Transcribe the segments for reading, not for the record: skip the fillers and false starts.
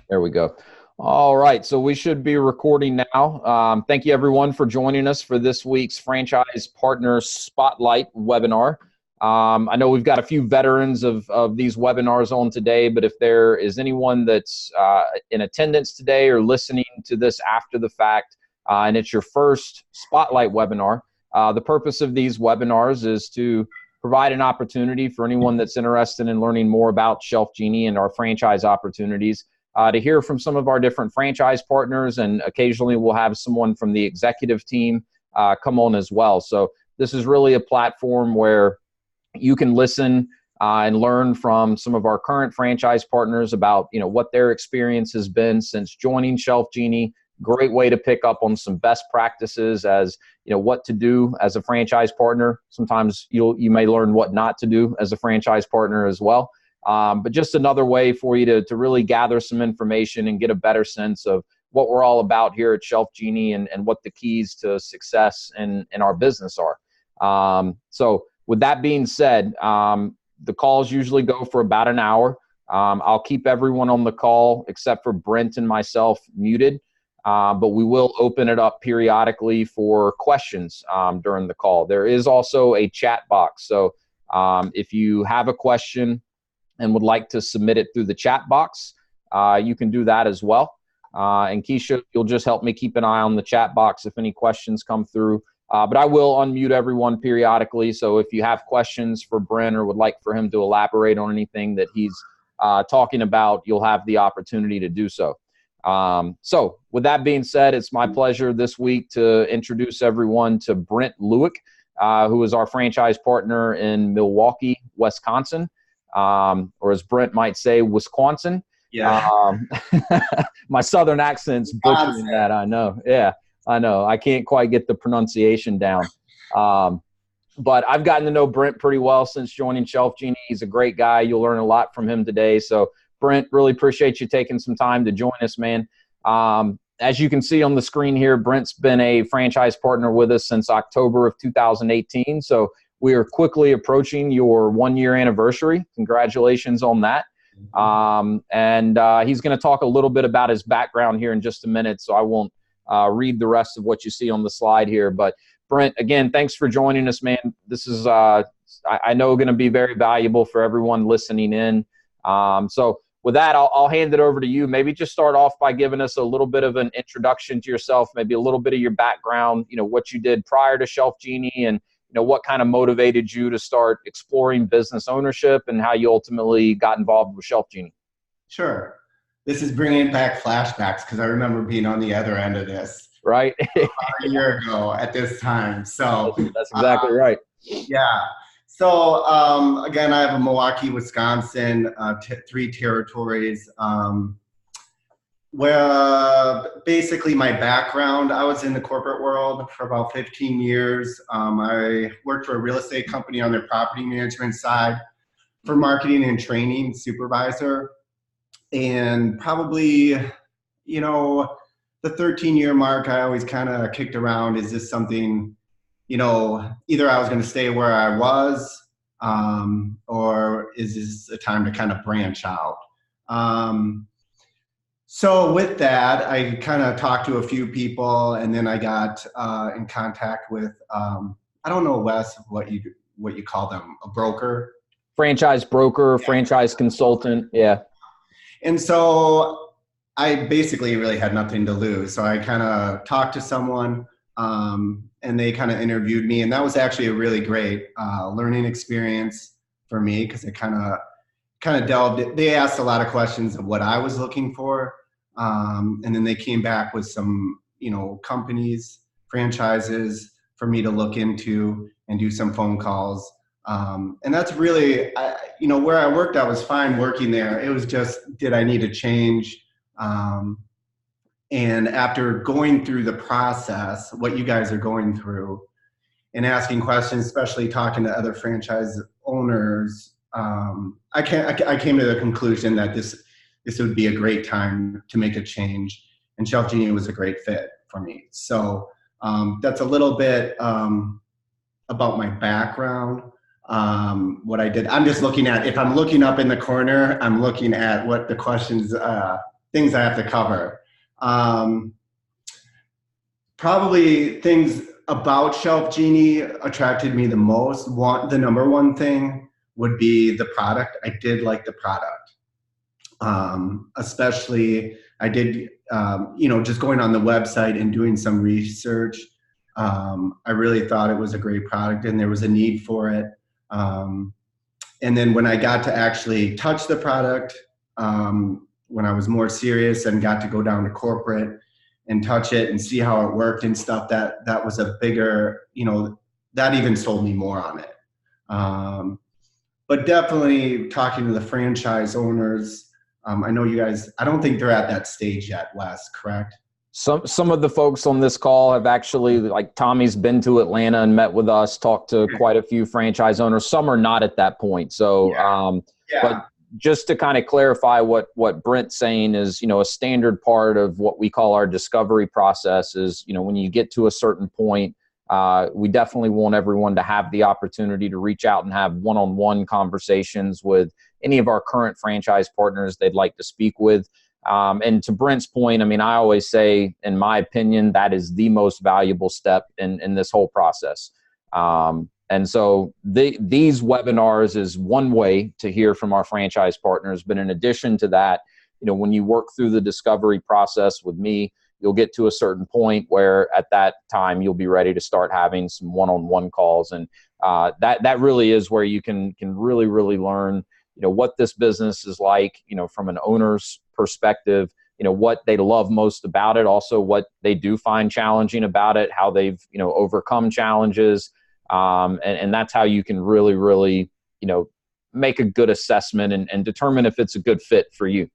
There we go. All right, so we should be recording now. Thank you, everyone, for joining us for this week's Franchise Partner Spotlight webinar. I know we've got a few veterans of these webinars on today, but if there is anyone that's in attendance today or listening to this after the fact, and it's your first Spotlight webinar, the purpose of these webinars is to provide an opportunity for anyone that's interested in learning more about ShelfGenie and our franchise opportunities to hear from some of our different franchise partners, and occasionally we'll have someone from the executive team come on as well. So this is really a platform where you can listen and learn from some of our current franchise partners about what their experience has been since joining ShelfGenie. Great way to pick up on some best practices as what to do as a franchise partner. Sometimes you may learn what not to do as a franchise partner as well. But just another way for you to really gather some information and get a better sense of what we're all about here at ShelfGenie and what the keys to success in our business are. So with that being said, the calls usually go for about an hour. I'll keep everyone on the call except for Brent and myself muted, but we will open it up periodically for questions during the call. There is also a chat box. So if you have a question and would like to submit it through the chat box, you can do that as well. And Keisha, you'll just help me keep an eye on the chat box if any questions come through. But I will unmute everyone periodically. So if you have questions for Brent or would like for him to elaborate on anything that he's talking about, you'll have the opportunity to do so. So with that being said, it's my pleasure this week to introduce everyone to Brent Lueck, who is our franchise partner in Milwaukee, Wisconsin. Or as Brent might say, Wisconsin. Yeah. My Southern accent's butchering that, I know. Yeah, I know. I can't quite get the pronunciation down. But I've gotten to know Brent pretty well since joining ShelfGenie. He's a great guy. You'll learn a lot from him today. So, Brent, really appreciate you taking some time to join us, man. As you can see on the screen here, Brent's been a franchise partner with us since October of 2018. So, we are quickly approaching your 1-year anniversary. Congratulations on that. And he's going to talk a little bit about his background here in just a minute, so I won't read the rest of what you see on the slide here. But Brent, again, thanks for joining us, man. This is, I know, going to be very valuable for everyone listening in. So with that, I'll hand it over to you. Maybe just start off by giving us a little bit of an introduction to yourself, maybe a little bit of your background, what you did prior to ShelfGenie, and what kind of motivated you to start exploring business ownership and how you ultimately got involved with ShelfGenie. Sure. This is bringing back flashbacks because I remember being on the other end of this. Right. About a year ago at this time. So that's exactly right. Yeah. So again, I have a Milwaukee, Wisconsin, 3 territories. Well, basically my background, I was in the corporate world for about 15 years. I worked for a real estate company on their property management side for marketing and training supervisor. And probably, the 13-year mark, I always kind of kicked around, is this something, either I was going to stay where I was, or is this a time to kind of branch out? So with that, I kind of talked to a few people, and then I got in contact with, I don't know, Wes, what you call them, a broker? Franchise broker, yeah. Franchise consultant, yeah. And so I basically really had nothing to lose. So I kind of talked to someone, and they kind of interviewed me, and that was actually a really great learning experience for me because it kind of delved. They asked a lot of questions of what I was looking for. And then they came back with some, companies, franchises for me to look into and do some phone calls. And that's really, where I worked, I was fine working there. It was just, did I need a change? And after going through the process, what you guys are going through and asking questions, especially talking to other franchise owners, I came to the conclusion that this would be a great time to make a change, and ShelfGenie was a great fit for me. So that's a little bit about my background, what I did. I'm just looking at, if I'm looking up in the corner, I'm looking at what the questions things I have to cover. Probably things about ShelfGenie attracted me the most. The number one thing would be the product. I did like the product. Especially I did, just going on the website and doing some research. I really thought it was a great product and there was a need for it. And then when I got to actually touch the product, when I was more serious and got to go down to corporate and touch it and see how it worked and stuff, that was a bigger, that even sold me more on it. But definitely talking to the franchise owners, I know you guys, I don't think they're at that stage yet, Wes, correct? Some of the folks on this call have actually, like Tommy's been to Atlanta and met with us, talked to quite a few franchise owners. Some are not at that point. So, but just to kind of clarify what Brent's saying is, a standard part of what we call our discovery process is, when you get to a certain point, we definitely want everyone to have the opportunity to reach out and have one-on-one conversations with any of our current franchise partners they'd like to speak with. And to Brent's point, I always say, in my opinion, that is the most valuable step in this whole process. And so these webinars is one way to hear from our franchise partners. But in addition to that, when you work through the discovery process with me, you'll get to a certain point where at that time you'll be ready to start having some one-on-one calls. And that really is where you can really, really learn, what this business is like, from an owner's perspective, what they love most about it, also what they do find challenging about it, how they've, overcome challenges. And that's how you can really, really, make a good assessment and determine if it's a good fit for you.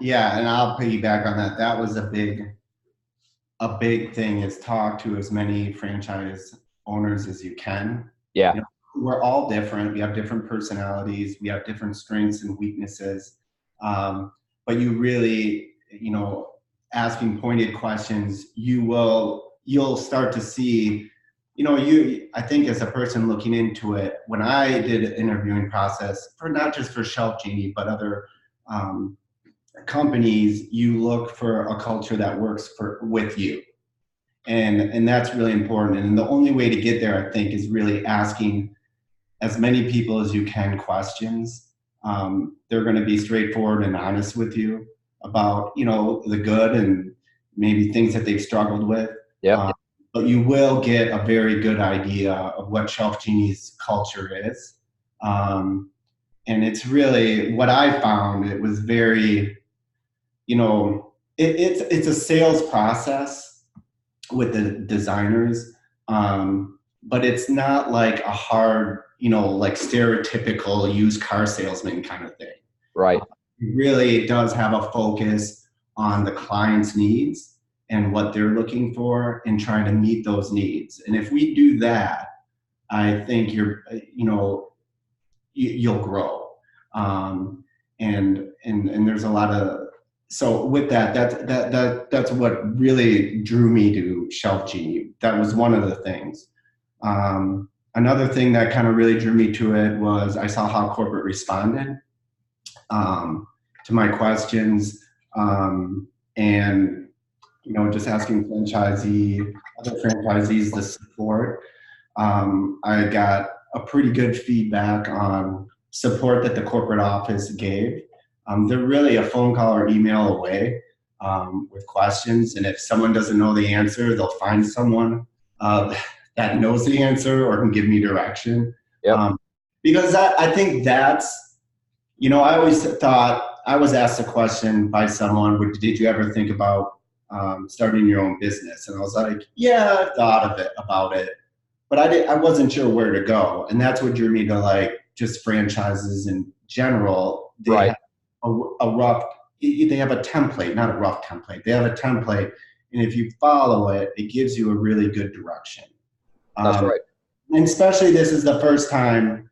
Yeah, and I'll piggyback on that. That was a big thing, is talk to as many franchise owners as you can. Yeah. We're all different. We have different personalities. We have different strengths and weaknesses. But you really, asking pointed questions, you'll start to see, I think as a person looking into it, when I did an interviewing process for not just for ShelfGenie, but other companies, you look for a culture that works with you. And that's really important. And the only way to get there, I think, is really asking as many people as you can questions. They're going to be straightforward and honest with you about, the good and maybe things that they've struggled with. Yeah. But you will get a very good idea of what ShelfGenie's culture is. And it's really what I found. It was very, it's a sales process with the designers, but it's not like a hard, like stereotypical used car salesman kind of thing. Right. It really does have a focus on the client's needs and what they're looking for and trying to meet those needs. And if we do that, I think you'll grow. And there's a lot of, so with that's what really drew me to ShelfGenie. That was one of the things. Another thing that kind of really drew me to it was I saw how corporate responded to my questions, and just asking other franchisees the support. I got a pretty good feedback on support that the corporate office gave. They're really a phone call or email away with questions, and if someone doesn't know the answer, they'll find someone that knows the answer or can give me direction. Yep. Because I think that's, I always thought, I was asked a question by someone, did you ever think about starting your own business? And I was like, yeah, I thought about it, but I wasn't sure where to go. And that's what drew me to like just franchises in general. They have they have a template, not a rough template. They have a template, and if you follow it, it gives you a really good direction. That's right. And especially this is the first time,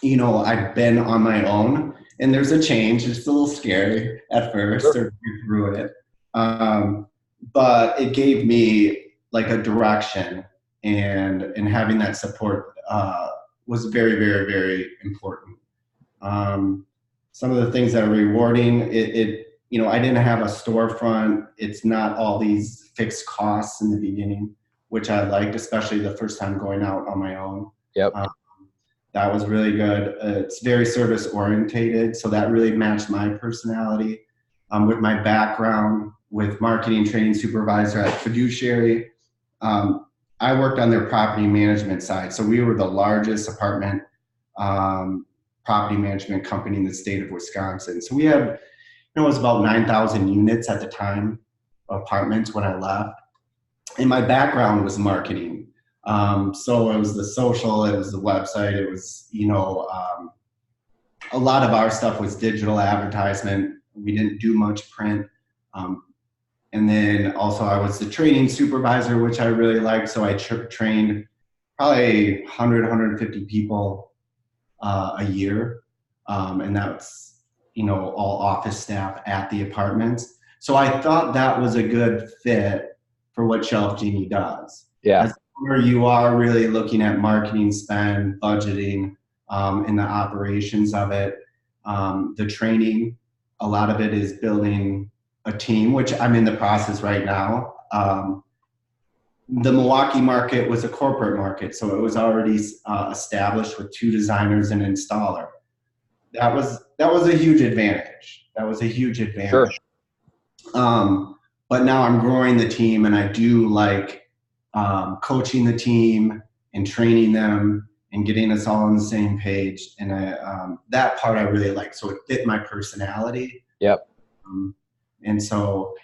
I've been on my own, and there's a change. It's a little scary at first, or through it. But it gave me like a direction, and having that support was very, very, very important. Some of the things that are rewarding, I didn't have a storefront. It's not all these fixed costs in the beginning, which I liked, especially the first time going out on my own. Yep. That was really good. It's very service orientated, so that really matched my personality. With my background with marketing, training supervisor at Fiduciary, I worked on their property management side. So we were the largest apartment property management company in the state of Wisconsin. So we had, it was about 9,000 units at the time, apartments when I left. And my background was marketing. So it was the social, it was the website, it was, a lot of our stuff was digital advertisement. We didn't do much print. And then also I was the training supervisor, which I really liked. So I trained probably 100, 150 people a year. And that's, all office staff at the apartments. So I thought that was a good fit for what ShelfGenie does. Yeah. As where you are really looking at marketing spend, budgeting, and the operations of it, the training, a lot of it is building a team, which I'm in the process right now. The Milwaukee market was a corporate market, so it was already established with 2 designers and an installer. That was a huge advantage. Sure. But now I'm growing the team, and I do like coaching the team and training them and getting us all on the same page. And that part I really like. So it fit my personality. Yep. And so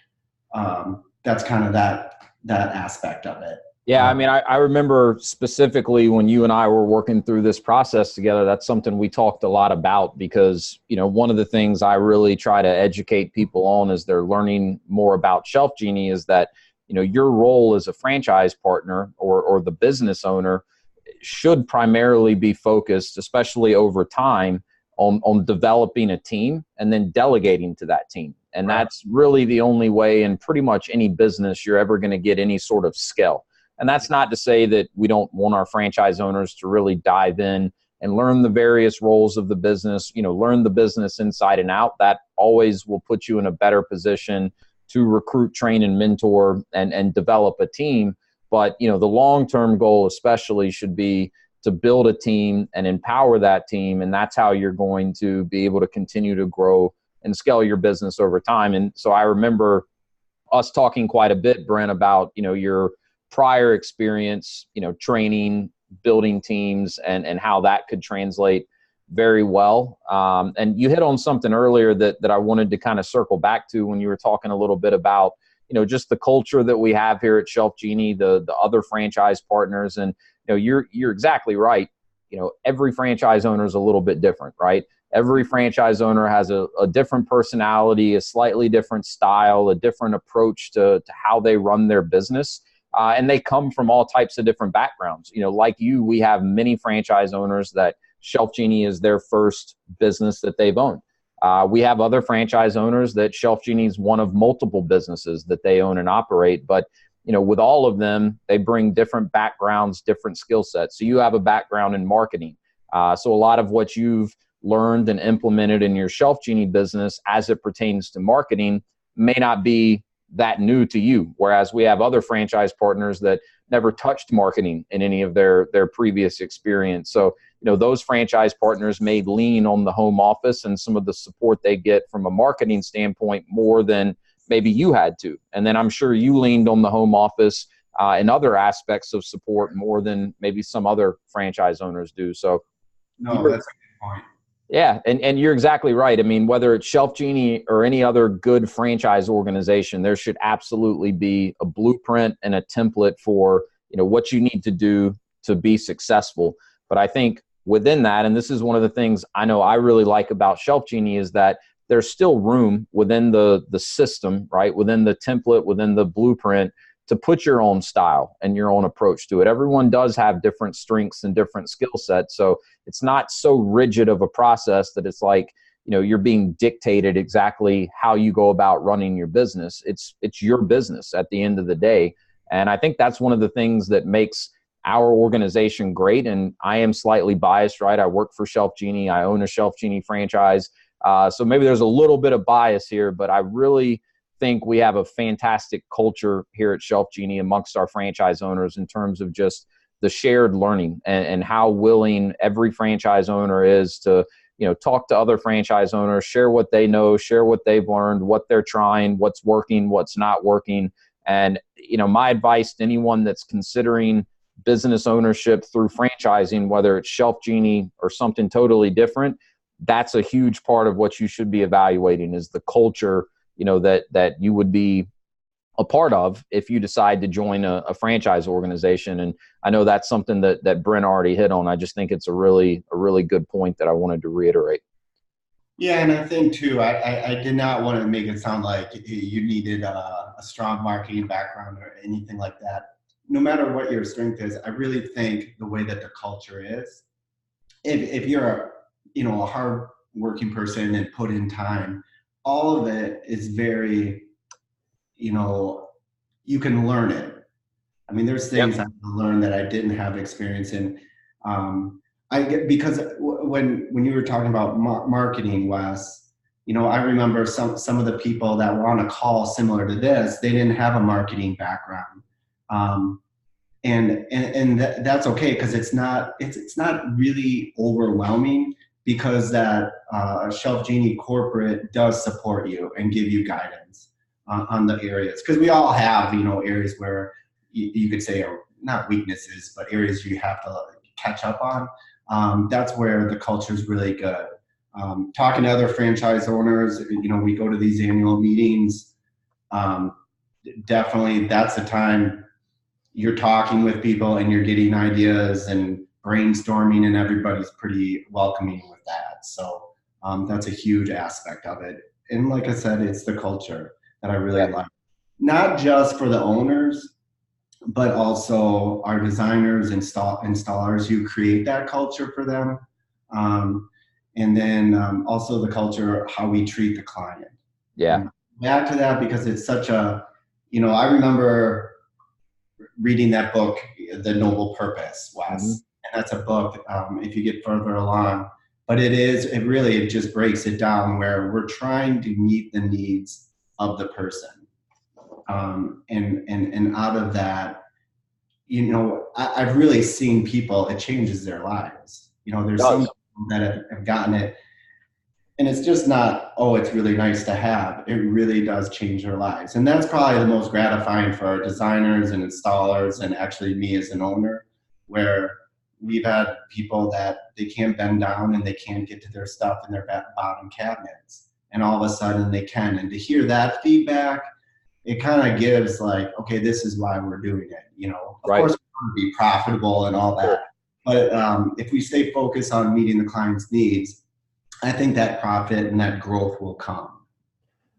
that's kind of that aspect of it. Yeah, I mean, I remember specifically when you and I were working through this process together, that's something we talked a lot about because, one of the things I really try to educate people on as they're learning more about ShelfGenie is that, your role as a franchise partner or the business owner should primarily be focused, especially over time, on developing a team and then delegating to that team. And that's really the only way in pretty much any business you're ever going to get any sort of scale. And that's not to say that we don't want our franchise owners to really dive in and learn the various roles of the business, learn the business inside and out. That always will put you in a better position to recruit, train, and mentor and develop a team. But, the long-term goal especially should be to build a team and empower that team. And that's how you're going to be able to continue to grow and scale your business over time. And so I remember us talking quite a bit, Brent, about, your prior experience, training, building teams, and how that could translate very well. And you hit on something earlier that I wanted to kind of circle back to when you were talking a little bit about, just the culture that we have here at ShelfGenie, the other franchise partners. And, you're exactly right. Every franchise owner is a little bit different, right? Every franchise owner has a different personality, a slightly different style, a different approach to how they run their business. And they come from all types of different backgrounds. Like you, we have many franchise owners that ShelfGenie is their first business that they've owned. We have other franchise owners that ShelfGenie is one of multiple businesses that they own and operate. But, with all of them, they bring different backgrounds, different skill sets. So you have a background in marketing. So a lot of what you've learned and implemented in your ShelfGenie business as it pertains to marketing may not be that new to you. Whereas we have other franchise partners that never touched marketing in any of their previous experience. So, those franchise partners may lean on the home office and some of the support they get from a marketing standpoint more than maybe you had to. And then I'm sure you leaned on the home office and other aspects of support more than maybe some other franchise owners do. So, no, that's a good point. Yeah, and you're exactly right. I mean, whether it's ShelfGenie or any other good franchise organization, there should absolutely be a blueprint and a template for, what you need to do to be successful. But I think within that, and this is one of the things I know I really like about ShelfGenie, is that there's still room within the system, right? Within the template, within the blueprint, to put your own style and your own approach to it. Everyone does have different strengths and different skill sets. So it's not so rigid of a process that it's like, you're being dictated exactly how you go about running your business. It's your business at the end of the day. And I think that's one of the things that makes our organization great. And I am slightly biased, right? I work for ShelfGenie. I own a ShelfGenie franchise. So maybe there's a little bit of bias here, but I really think we have a fantastic culture here at ShelfGenie amongst our franchise owners in terms of just the shared learning and how willing every franchise owner is to, talk to other franchise owners, share what they know, share what they've learned, what they're trying, what's working, what's not working. And, my advice to anyone that's considering business ownership through franchising, whether it's ShelfGenie or something totally different, that's a huge part of what you should be evaluating is the culture, that you would be a part of if you decide to join a franchise organization. And I know that's something that Brent already hit on. I just think it's a really good point that I wanted to reiterate. Yeah, and I think too, I did not want to make it sound like you needed a strong marketing background or anything like that. No matter what your strength is, I really think the way that the culture is, if you're a hard working person and put in time, all of it is very, you can learn it. I mean, there's things I learned that I didn't have experience in. Because when you were talking about marketing, Wes, I remember some of the people that were on a call similar to this, they didn't have a marketing background. And that's okay, because it's not really overwhelming, because that ShelfGenie corporate does support you and give you guidance on the areas, because we all have areas where you could say are not weaknesses, but areas you have to catch up on. That's where the culture is really good. Talking to other franchise owners, we go to these annual meetings. Definitely, that's the time you're talking with people and you're getting ideas and brainstorming, and everybody's pretty welcoming with that. So that's a huge aspect of it. And like I said, it's the culture that I really like. Not just for the owners, but also our designers, installers who create that culture for them. And then also the culture, how we treat the client. Yeah. And back to that, because it's such a, I remember reading that book, The Noble Purpose, Wes. Mm-hmm. And that's a book, if you get further along, but it just breaks it down where we're trying to meet the needs of the person. And out of that, I've really seen people, it changes their lives. There's some people that have gotten it, and it's just not, oh, it's really nice to have. It really does change their lives. And that's probably the most gratifying for our designers and installers, and actually me as an owner, where we've had people that they can't bend down and they can't get to their stuff in their bottom cabinets, and all of a sudden they can. And to hear that feedback, it kind of gives like, okay, this is why we're doing it. Of course, we want to be profitable and all that. But if we stay focused on meeting the client's needs, I think that profit and that growth will come.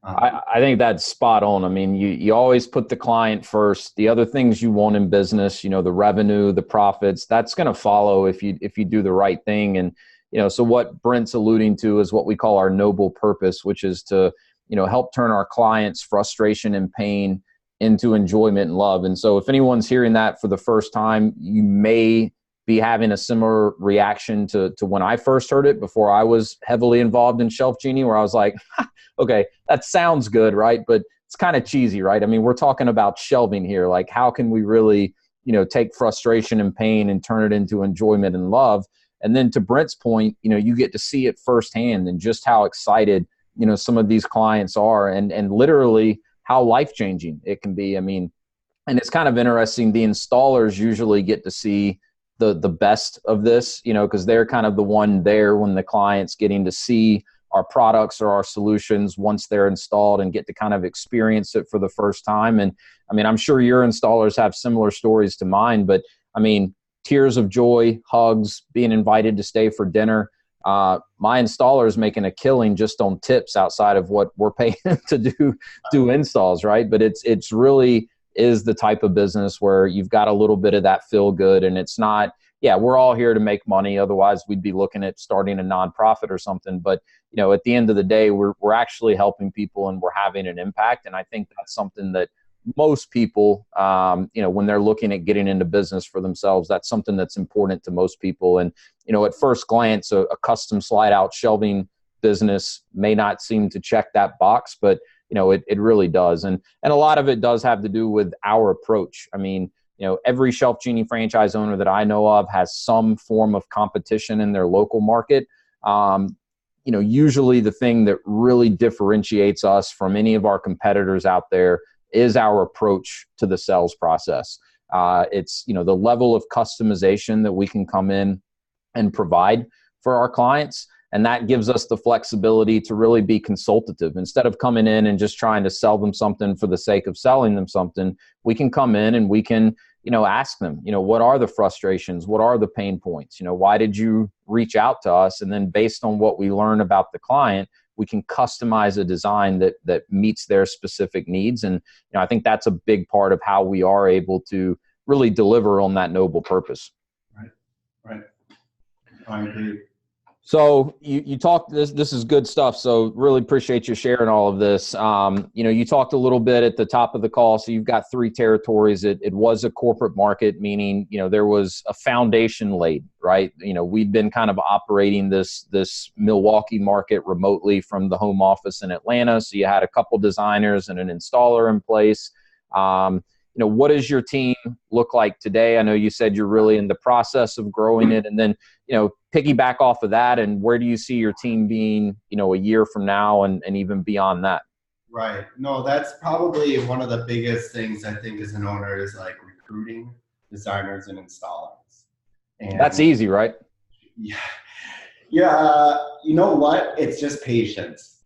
I think that's spot on. I mean, you always put the client first. The other things you want in business, the revenue, the profits, that's going to follow if you do the right thing. And, so what Brent's alluding to is what we call our noble purpose, which is to, help turn our clients' frustration and pain into enjoyment and love. And so if anyone's hearing that for the first time, you may be having a similar reaction to when I first heard it before I was heavily involved in ShelfGenie, where I was like, okay, that sounds good, right? But it's kind of cheesy, right? I mean, we're talking about shelving here. Like, how can we really, take frustration and pain and turn it into enjoyment and love? And then to Brent's point, you get to see it firsthand and just how excited, some of these clients are, and literally how life-changing it can be. I mean, and it's kind of interesting. The installers usually get to see the best of this, because they're kind of the one there when the client's getting to see our products or our solutions once they're installed and get to kind of experience it for the first time. And I mean, I'm sure your installers have similar stories to mine, but I mean, tears of joy, hugs, being invited to stay for dinner. My installers making a killing just on tips outside of what we're paying to do installs, right? But it's really is the type of business where you've got a little bit of that feel good, and it's not, we're all here to make money. Otherwise we'd be looking at starting a nonprofit or something. But, at the end of the day, we're actually helping people and we're having an impact. And I think that's something that most people, when they're looking at getting into business for themselves, that's something that's important to most people. And, at first glance, a custom slide out shelving business may not seem to check that box, but it really does. And a lot of it does have to do with our approach. I mean, every ShelfGenie franchise owner that I know of has some form of competition in their local market. Usually the thing that really differentiates us from any of our competitors out there is our approach to the sales process. It's, the level of customization that we can come in and provide for our clients. And that gives us the flexibility to really be consultative. Instead of coming in and just trying to sell them something for the sake of selling them something, we can come in and we can, ask them, what are the frustrations? What are the pain points? Why did you reach out to us? And then based on what we learn about the client, we can customize a design that meets their specific needs. And I think that's a big part of how we are able to really deliver on that noble purpose. Right. I agree. So you talked, this is good stuff. So really appreciate you sharing all of this. You talked a little bit at the top of the call. So you've got 3 territories. It was a corporate market, meaning, there was a foundation laid, right? We'd been kind of operating this Milwaukee market remotely from the home office in Atlanta. So you had a couple designers and an installer in place. What does your team look like today? I know you said you're really in the process of growing it, and then, piggyback off of that, and where do you see your team being, a year from now and even beyond that? Right. No, that's probably one of the biggest things I think as an owner is like recruiting designers and installers. And that's easy, right? Yeah. Yeah. You know what? It's just patience.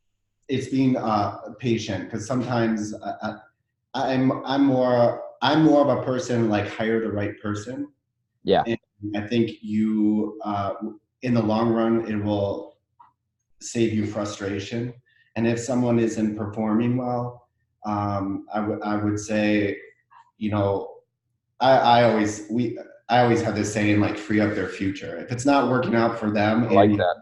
It's being patient, because sometimes I'm more of a person like hire the right person. Yeah. And I think you, in the long run, it will save you frustration. And if someone isn't performing well, I would say, I always have this saying, like, free up their future. If it's not working out for them, I like that.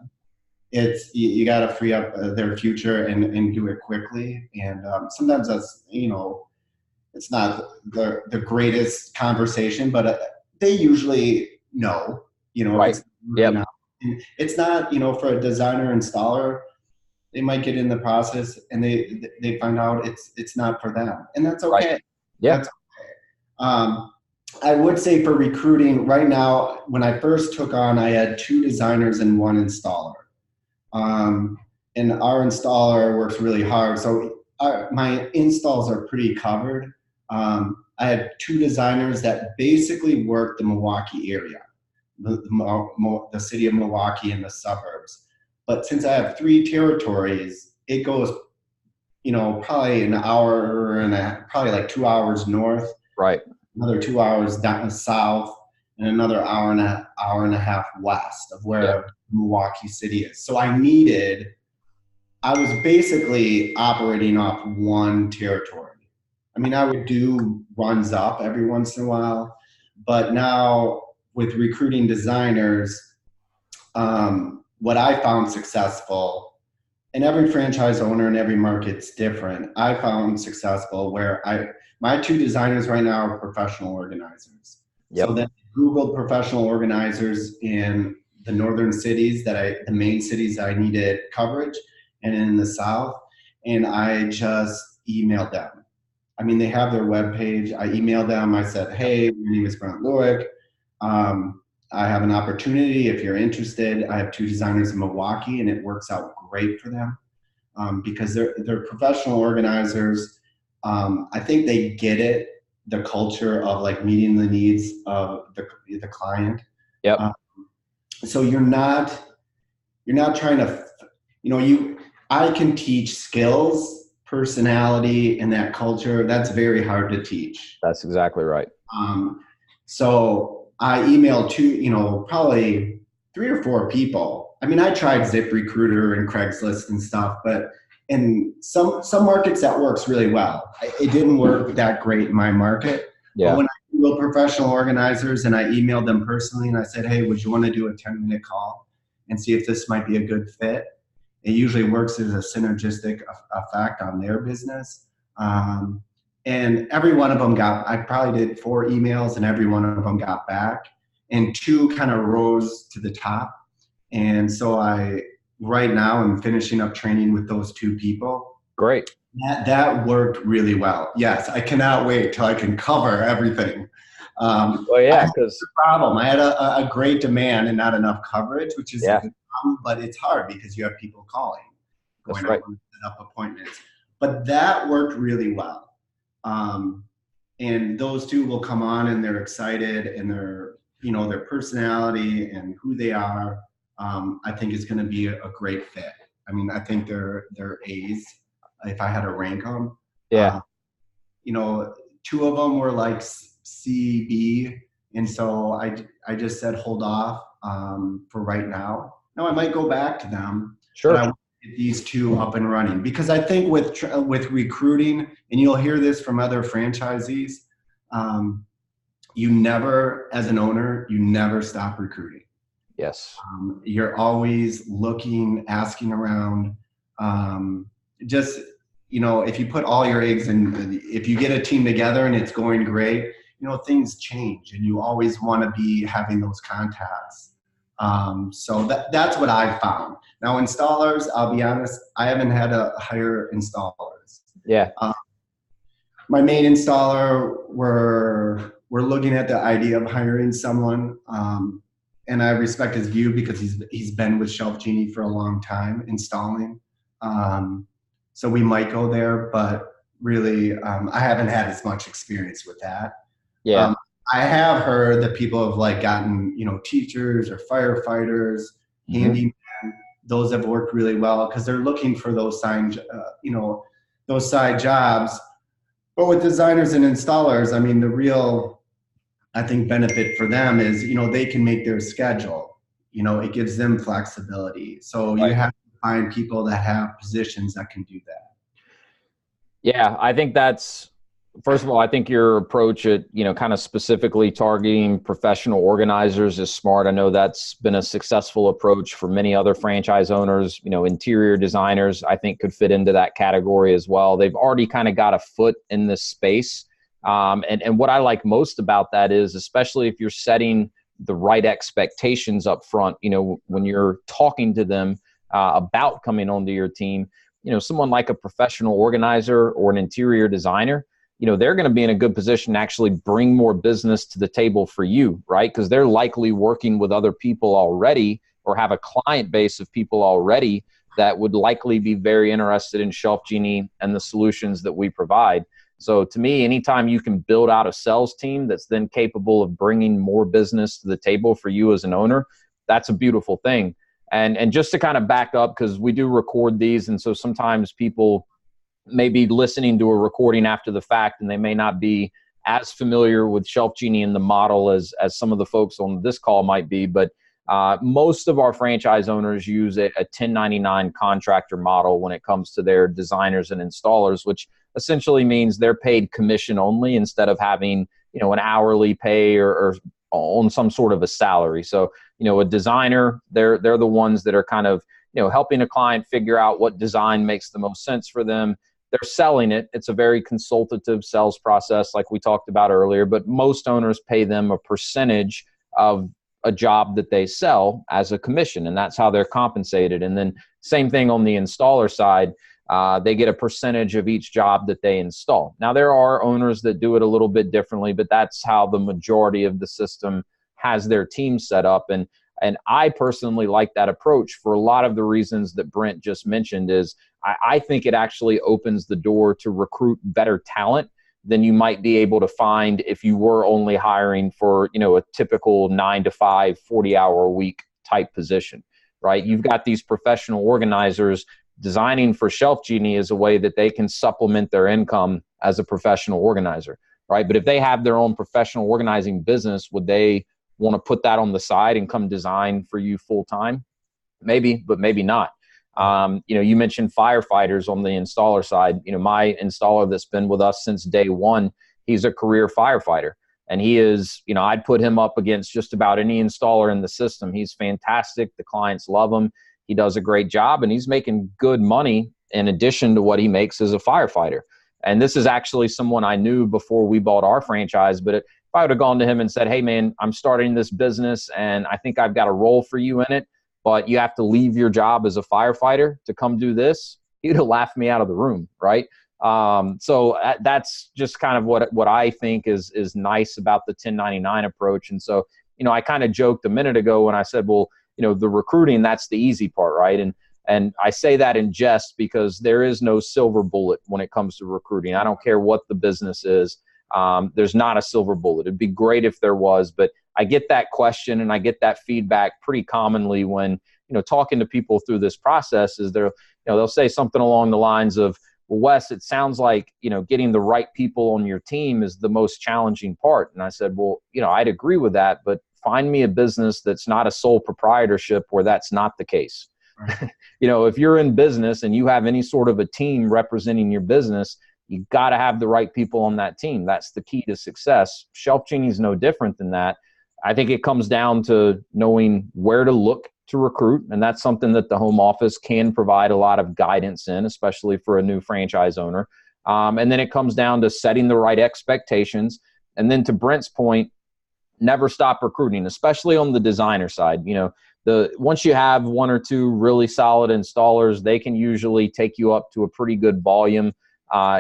It's you got to free up their future and do it quickly. And sometimes that's, it's not the greatest conversation, but they usually know, right. Yep. It's not, for a designer installer, they might get in the process and they find out it's not for them, and that's okay. Right. Yeah. That's okay. I would say for recruiting right now, when I first took on, I had 2 designers and 1 installer. And our installer works really hard. So my installs are pretty covered. I had 2 designers that basically work the Milwaukee area, the city of Milwaukee and the suburbs. But since I have 3 territories, it goes, probably an hour and probably like 2 hours north. Right. Another 2 hours down south, and another hour and a half west of where Milwaukee City is. So I was basically operating off 1 territory. I mean, I would do runs up every once in a while, but now with recruiting designers, what I found successful, and every franchise owner in every market's different, I found successful where my 2 designers right now are professional organizers. Yep. So then Googled professional organizers in the northern cities the main cities I needed coverage, and in the south, and I just emailed them. I mean, they have their webpage. I emailed them. I said, hey, my name is Brent Lueck. I have an opportunity if you're interested. I have 2 designers in Milwaukee, and it works out great for them because they're professional organizers. I think they get it, the culture of like meeting the needs of the client. Yep. So you're not trying to, I can teach skills, personality, and that culture. That's very hard to teach. That's exactly right. So I emailed 2, probably 3 or 4 people. I mean, I tried ZipRecruiter and Craigslist and stuff, but in some markets that works really well. It didn't work that great in my market. Yeah. But when I Googled professional organizers and I emailed them personally and I said, hey, would you want to do a 10-minute call and see if this might be a good fit? It usually works as a synergistic effect on their business. And every one of them I probably did 4 emails, and every one of them got back, and 2 kind of rose to the top. And so I right now I'm finishing up training with those 2 people. Great. That worked really well. Yes, I cannot wait till I can cover everything. Well, I yeah, had because a problem. I had a great demand and not enough coverage, which is a yeah, good problem, but it's hard because you have people calling, that's going right. over and set up appointments. But that worked really well. Um, and those 2 will come on and they're excited, and their personality and who they are, I think is going to be a great fit. I mean, I think they're A's if I had to rank them. Yeah, 2 of them were like C, B, and so I just said hold off for right now. Now I might go back to them, but I sure. want to get these 2 up and running, because I think with recruiting, and you'll hear this from other franchisees, you never, as an owner, you never stop recruiting. Yes. You're always looking, asking around. Just, if you put all your eggs in, if you get a team together and it's going great, things change, and you always want to be having those contacts. So that's what I've found. Now, installers, I'll be honest, I haven't had to hire installers. Yeah. My main installer, we're looking at the idea of hiring someone, and I respect his view because he's been with ShelfGenie for a long time installing. So we might go there, but really, I haven't had as much experience with that. Yeah. I have heard that people have like gotten, teachers or firefighters, handymen. Those have worked really well because they're looking for those those side jobs. But with designers and installers, I mean, the real, I think, benefit for them is, they can make their schedule. It gives them flexibility. So you Right. have to find people that have positions that can do that. Yeah, I think that's, first of all, I think your approach at, kind of specifically targeting professional organizers is smart. I know that's been a successful approach for many other franchise owners. Interior designers, I think, could fit into that category as well. They've already kind of got a foot in this space. And what I like most about that is, especially if you're setting the right expectations up front, when you're talking to them about coming onto your team, someone like a professional organizer or an interior designer, they're going to be in a good position to actually bring more business to the table for you, right? Because they're likely working with other people already, or have a client base of people already that would likely be very interested in ShelfGenie and the solutions that we provide. So to me, anytime you can build out a sales team that's then capable of bringing more business to the table for you as an owner, that's a beautiful thing. And just to kind of back up, because we do record these, and so sometimes people may be listening to a recording after the fact, and they may not be as familiar with ShelfGenie and the model as some of the folks on this call might be. But most of our franchise owners use a 1099 contractor model when it comes to their designers and installers, which essentially means they're paid commission only instead of having, an hourly pay or on some sort of a salary. So, a designer, they're the ones that are kind of, helping a client figure out what design makes the most sense for them. They're selling it. It's a very consultative sales process, like we talked about earlier, but most owners pay them a percentage of a job that they sell as a commission, and that's how they're compensated. And then same thing on the installer side. They get a percentage of each job that they install. Now, there are owners that do it a little bit differently, but that's how the majority of the system has their team set up. And I personally like that approach for a lot of the reasons that Brent just mentioned. Is I think it actually opens the door to recruit better talent than you might be able to find if you were only hiring for, a typical 9 to 5, 40-hour a week type position, right? You've got these professional organizers designing for ShelfGenie as a way that they can supplement their income as a professional organizer, right? But if they have their own professional organizing business, would they want to put that on the side and come design for you full time? Maybe, but maybe not. You mentioned firefighters on the installer side. My installer that's been with us since day one, he's a career firefighter. And he is, I'd put him up against just about any installer in the system. He's fantastic. The clients love him. He does a great job, and he's making good money in addition to what he makes as a firefighter. And this is actually someone I knew before we bought our franchise. But if I would have gone to him and said, hey, man, I'm starting this business and I think I've got a role for you in it, but you have to leave your job as a firefighter to come do this, he'd have laughed me out of the room, right? So that's just kind of what I think is nice about the 1099 approach. And so, I kind of joked a minute ago when I said, well, the recruiting, that's the easy part, right? And I say that in jest because there is no silver bullet when it comes to recruiting. I don't care what the business is. There's not a silver bullet. It'd be great if there was, but I get that question and I get that feedback pretty commonly when, talking to people through this process is they'll say something along the lines of, well, Wes, it sounds like, getting the right people on your team is the most challenging part. And I said, well, I'd agree with that, but find me a business that's not a sole proprietorship where that's not the case. Right. If you're in business and you have any sort of a team representing your business, you got to have the right people on that team. That's the key to success. ShelfGenie is no different than that. I think it comes down to knowing where to look to recruit, and that's something that the home office can provide a lot of guidance in, especially for a new franchise owner. And then it comes down to setting the right expectations. And then to Brent's point, never stop recruiting, especially on the designer side. Once you have one or two really solid installers, they can usually take you up to a pretty good volume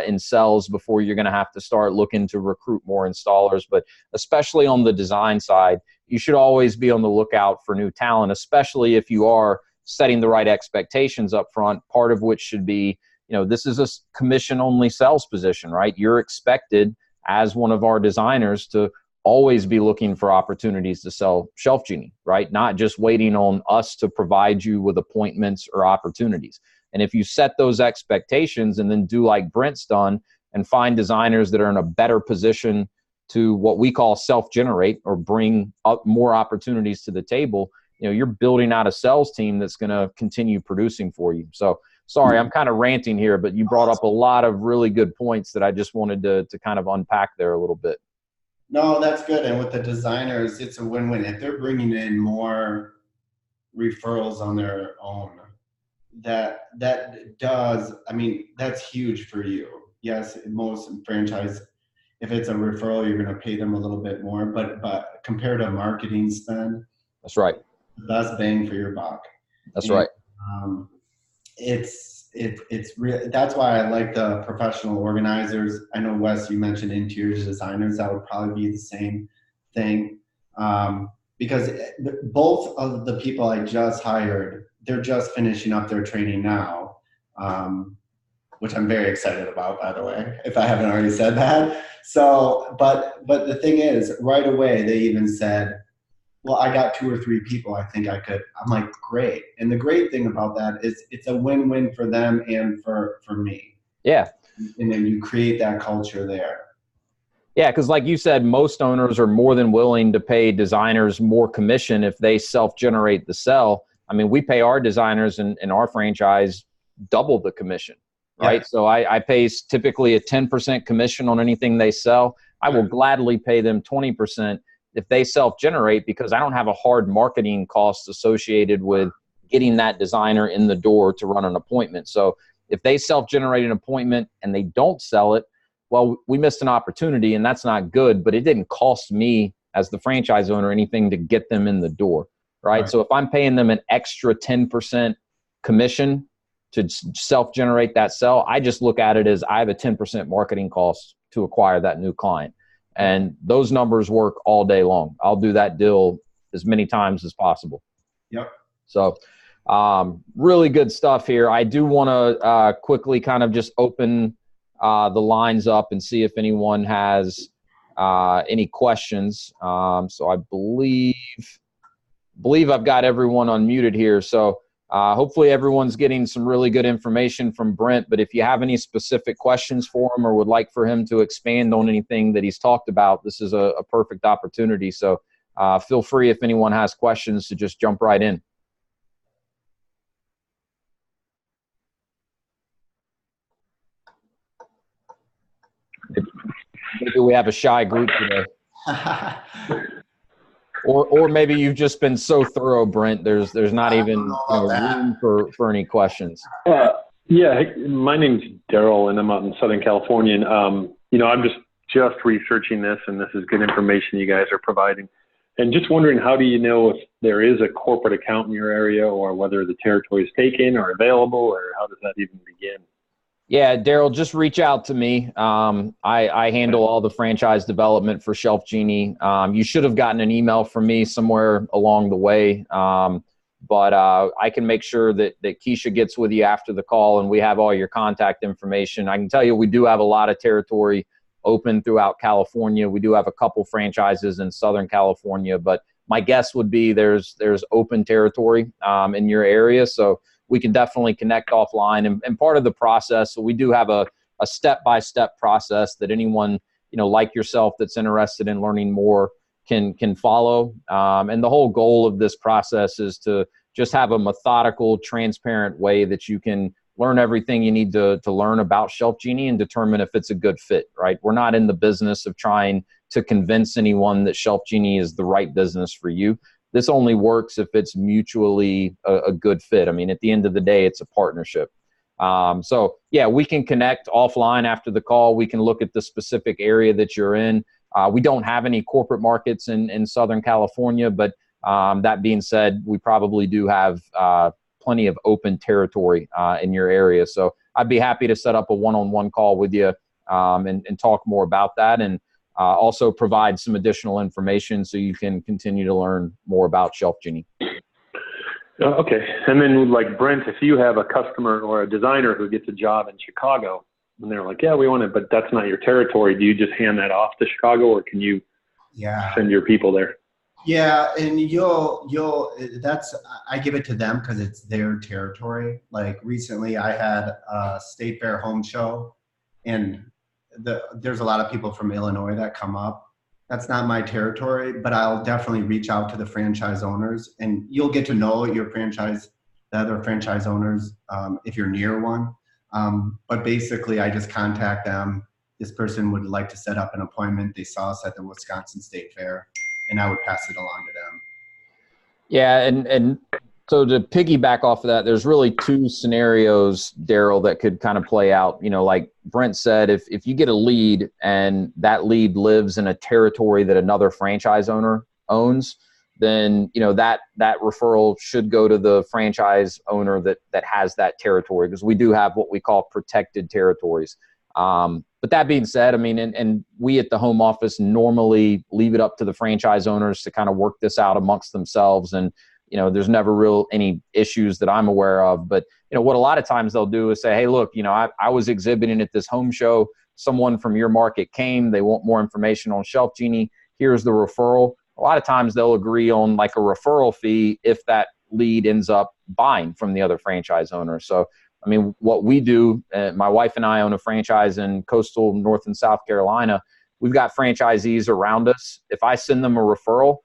in sales before you're going to have to start looking to recruit more installers. But especially on the design side, you should always be on the lookout for new talent, especially if you are setting the right expectations up front, part of which should be, this is a commission-only sales position, right? You're expected as one of our designers to always be looking for opportunities to sell ShelfGenie, right? Not just waiting on us to provide you with appointments or opportunities. And if you set those expectations and then do like Brent's done and find designers that are in a better position to what we call self-generate or bring up more opportunities to the table, you're building out a sales team that's going to continue producing for you. So sorry, I'm kind of ranting here, but you brought up a lot of really good points that I just wanted to kind of unpack there a little bit. No, that's good. And with the designers, it's a win-win. If they're bringing in more referrals on their own, that's huge for you. Yes, most franchise, if it's a referral, you're going to pay them a little bit more, but compared to marketing spend, that's right. The best bang for your buck. That's right. It's real. That's why I like the professional organizers. I know, Wes, you mentioned interior designers. That would probably be the same thing, because both of the people I just hired, they're just finishing up their training now, which I'm very excited about, by the way, if I haven't already said that. So, but the thing is, right away, they even said, well, I got 2 or 3 people I think I could. I'm like, great. And the great thing about that is it's a win-win for them and for me. Yeah. And then you create that culture there. Yeah, because like you said, most owners are more than willing to pay designers more commission if they self-generate the sell. I mean, we pay our designers in our franchise double the commission, right? Yeah. So I pay typically a 10% commission on anything they sell. I will gladly pay them 20% if they self-generate, because I don't have a hard marketing cost associated with getting that designer in the door to run an appointment. So if they self-generate an appointment and they don't sell it, well, we missed an opportunity, and that's not good, but it didn't cost me as the franchise owner anything to get them in the door, right? So if I'm paying them an extra 10% commission to self-generate that sell, I just look at it as I have a 10% marketing cost to acquire that new client. And those numbers work all day long. I'll do that deal as many times as possible. Yep. So really good stuff here. I do want to quickly kind of just open the lines up and see if anyone has any questions. So I believe I've got everyone unmuted here. So hopefully everyone's getting some really good information from Brent, but if you have any specific questions for him or would like for him to expand on anything that he's talked about, this is a perfect opportunity. So feel free, if anyone has questions, to just jump right in. Maybe we have a shy group today. Or maybe you've just been so thorough, Brent, there's not even room for any questions. Yeah, my name's Daryl, and I'm out in Southern California. And, I'm just researching this, and this is good information you guys are providing. And just wondering, how do you know if there is a corporate account in your area, or whether the territory is taken or available, or how does that even begin? Yeah, Daryl, just reach out to me. I handle all the franchise development for ShelfGenie. You should have gotten an email from me somewhere along the way, but I can make sure that Keisha gets with you after the call, and we have all your contact information. I can tell you we do have a lot of territory open throughout California. We do have a couple franchises in Southern California, but my guess would be there's open territory in your area. So we can definitely connect offline. And part of the process, so we do have a step-by-step process that anyone, like yourself that's interested in learning more can follow. And the whole goal of this process is to just have a methodical, transparent way that you can learn everything you need to learn about ShelfGenie and determine if it's a good fit, right? We're not in the business of trying to convince anyone that ShelfGenie is the right business for you. This only works if it's mutually a good fit. I mean, at the end of the day, it's a partnership. So yeah, we can connect offline after the call. We can look at the specific area that you're in. We don't have any corporate markets in Southern California, but that being said, we probably do have plenty of open territory in your area. So I'd be happy to set up a one-on-one call with you and talk more about that, and also provide some additional information so you can continue to learn more about ShelfGenie. Okay. And then, like, Brent, if you have a customer or a designer who gets a job in Chicago and they're like, yeah, we want it, but that's not your territory, do you just hand that off to Chicago, or can you send your people there? Yeah, and I give it to them because it's their territory. Like recently I had a state fair home show, and there's a lot of people from Illinois that come up. That's not my territory, but I'll definitely reach out to the franchise owners, and you'll get to know the other franchise owners if you're near one. But basically I just contact them. This person would like to set up an appointment. They saw us at the Wisconsin State Fair, and I would pass it along to them. Yeah, and so to piggyback off of that, there's really two scenarios, Daryl, that could kind of play out. Like Brent said, if you get a lead and that lead lives in a territory that another franchise owner owns, then that referral should go to the franchise owner that has that territory, because we do have what we call protected territories. But that being said, I mean, and we at the home office normally leave it up to the franchise owners to kind of work this out amongst themselves. And, there's never any issues that I'm aware of. But, what a lot of times they'll do is say, hey, look, I was exhibiting at this home show. Someone from your market came. They want more information on ShelfGenie. Here's the referral. A lot of times they'll agree on like a referral fee if that lead ends up buying from the other franchise owner. So, I mean, what we do, my wife and I own a franchise in coastal North and South Carolina. We've got franchisees around us. If I send them a referral,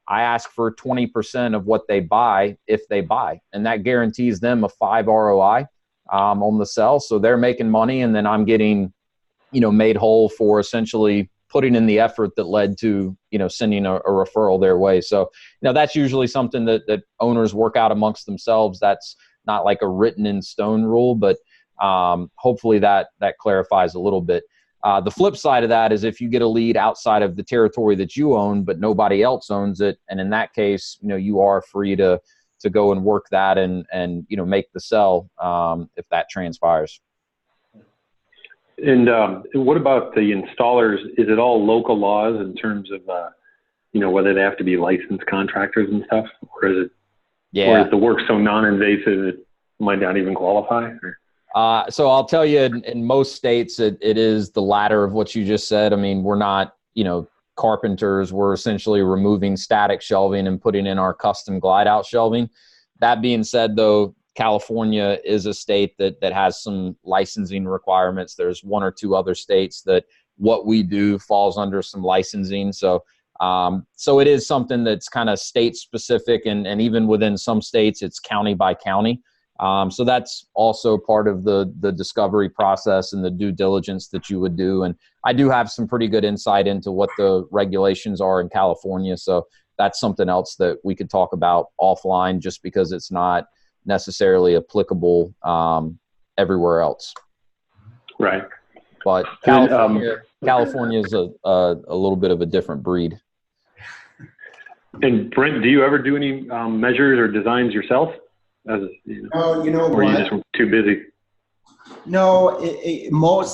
I ask for 20% of what they buy if they buy. And that guarantees them a 5 ROI on the sell. So they're making money, and then I'm getting, made whole for essentially putting in the effort that led to, sending a referral their way. So, that's usually something that owners work out amongst themselves. That's not like a written in stone rule, but hopefully that clarifies a little bit. The flip side of that is if you get a lead outside of the territory that you own, but nobody else owns it, and in that case, you are free to go and work that and make the sell if that transpires. And what about the installers? Is it all local laws in terms of whether they have to be licensed contractors and stuff, or is it? Yeah. Or is the work so non-invasive it might not even qualify? So I'll tell you, in most states, it is the latter of what you just said. I mean, we're not, carpenters. We're essentially removing static shelving and putting in our custom glide out shelving. That being said, though, California is a state that has some licensing requirements. There's one or two other states that what we do falls under some licensing. So it is something that's kind of state specific, and even within some states, it's county by county. So that's also part of the discovery process and the due diligence that you would do. And I do have some pretty good insight into what the regulations are in California. So that's something else that we could talk about offline, just because it's not necessarily applicable everywhere else. Right. But California is a little bit of a different breed. And Brent, do you ever do any measures or designs yourself? As Oh, you know or what? you just too busy? No,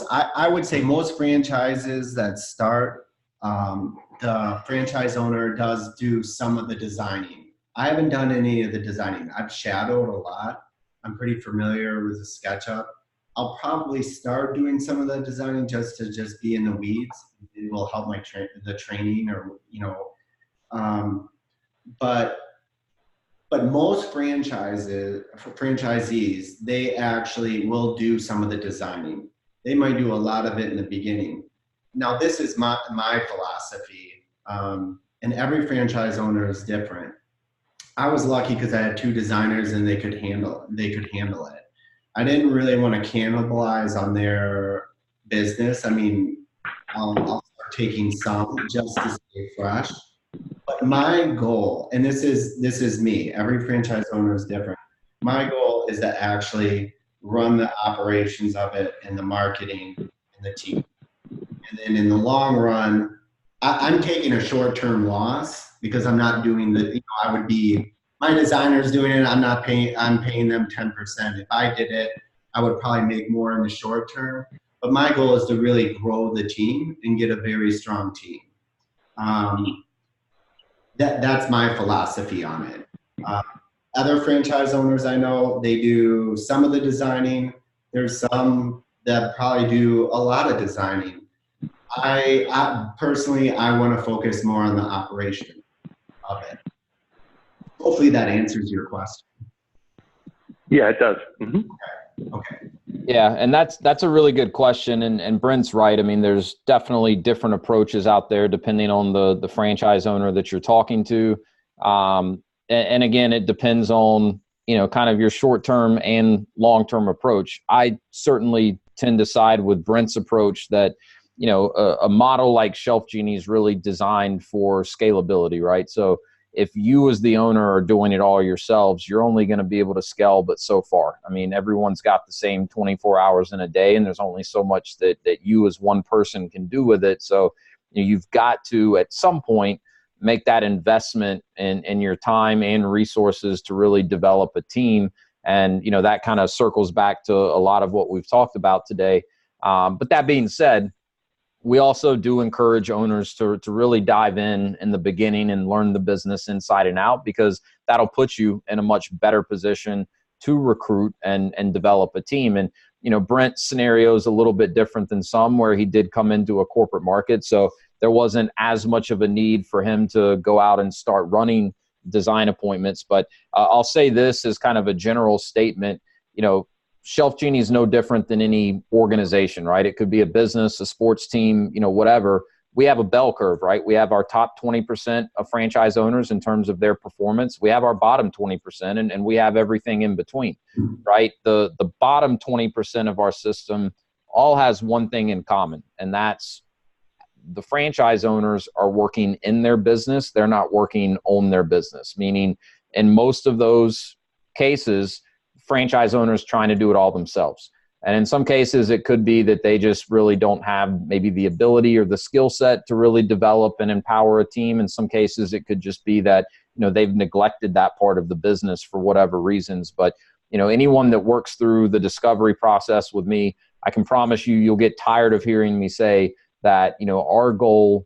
I would say most franchises that start, the franchise owner does do some of the designing. I haven't done any of the designing. I've shadowed a lot. I'm pretty familiar with the SketchUp. I'll probably start doing some of the designing just to be in the weeds. It will help my the training, or but most franchisees, they actually will do some of the designing. They might do a lot of it in the beginning. Now, this is my philosophy, and every franchise owner is different. I was lucky because I had two designers and they could handle it. I didn't really want to cannibalize on their business. I mean, I'll start taking some just to stay fresh. But my goal, and this is me, every franchise owner is different. My goal is to actually run the operations of it and the marketing and the team. And then in the long run, I'm taking a short-term loss because I'm not doing my designer's doing it, I'm paying them 10%. If I did it, I would probably make more in the short term. But my goal is to really grow the team and get a very strong team. That's my philosophy on it. Other franchise owners I know, they do some of the designing. There's some that probably do a lot of designing. I personally, I want to focus more on the operation of it. Hopefully that answers your question. Yeah, it does. Mm-hmm. Okay. Yeah, and that's a really good question, and Brent's right. I mean, there's definitely different approaches out there depending on the franchise owner that you're talking to. And again, it depends on, kind of your short-term and long-term approach. I certainly tend to side with Brent's approach that, a model like ShelfGenie is really designed for scalability, right? So if you as the owner are doing it all yourselves, you're only going to be able to scale but so far. I mean, everyone's got the same 24 hours in a day, and there's only so much that you as one person can do with it. So you've got to, at some point, make that investment in your time and resources to really develop a team. And, that kind of circles back to a lot of what we've talked about today. But that being said, we also do encourage owners to really dive in the beginning and learn the business inside and out, because that'll put you in a much better position to recruit and develop a team. And, Brent's scenario is a little bit different than some, where he did come into a corporate market. So there wasn't as much of a need for him to go out and start running design appointments. But I'll say this as kind of a general statement, ShelfGenie is no different than any organization, right? It could be a business, a sports team, whatever. We have a bell curve, right? We have our top 20% of franchise owners in terms of their performance. We have our bottom 20%, and we have everything in between, right? The bottom 20% of our system all has one thing in common, and that's the franchise owners are working in their business. They're not working on their business, meaning in most of those cases, franchise owners trying to do it all themselves. And in some cases, it could be that they just really don't have maybe the ability or the skill set to really develop and empower a team. In some cases, it could just be that, they've neglected that part of the business for whatever reasons. But, anyone that works through the discovery process with me, I can promise you'll get tired of hearing me say that, our goal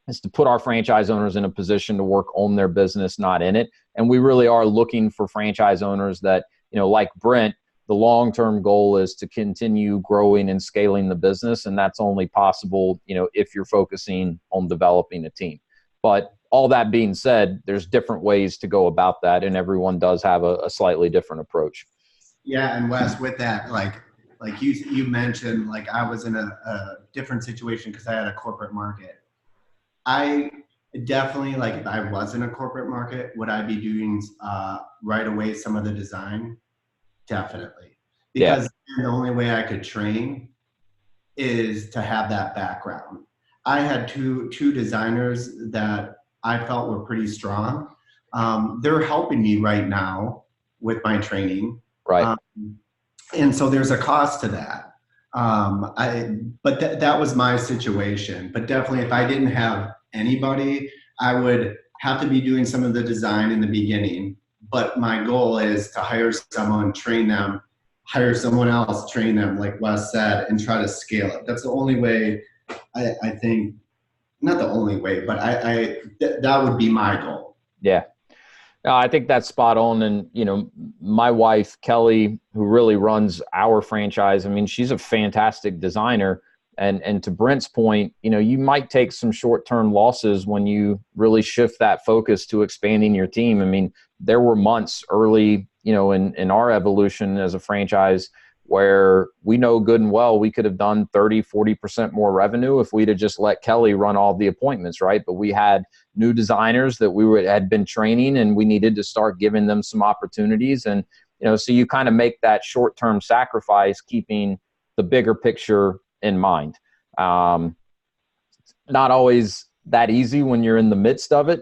is to put our franchise owners in a position to work on their business, not in it. And we really are looking for franchise owners that, like Brent, the long-term goal is to continue growing and scaling the business. And that's only possible, if you're focusing on developing a team. But all that being said, there's different ways to go about that. And everyone does have a slightly different approach. Yeah. And Wes, with that, like you mentioned, like I was in a different situation because I had a corporate market. I definitely, like if I was in a corporate market, would I be doing right away some of the design? Definitely. Because the only way I could train is to have that background. I had two designers that I felt were pretty strong. They're helping me right now with my training. Right. And so there's a cost to that. But that was my situation. But definitely if I didn't have anybody, I would have to be doing some of the design in the beginning, but my goal is to hire someone, train them, hire someone else, train them, like Wes said, and try to scale it. That's the only way I think, not the only way, but that would be my goal. Yeah. I think that's spot on. And, you know, my wife, Kelly, who really runs our franchise, I mean, she's a fantastic designer. And to Brent's point, you know, you might take some short-term losses when you really shift that focus to expanding your team. I mean, there were months early, you know, in our evolution as a franchise where we know good and well we could have done 30, 40% more revenue if we'd have just let Kelly run all the appointments, right? But we had new designers that had been training, and we needed to start giving them some opportunities. And, you know, so you kind of make that short-term sacrifice, keeping the bigger picture in mind. Not always that easy when you're in the midst of it.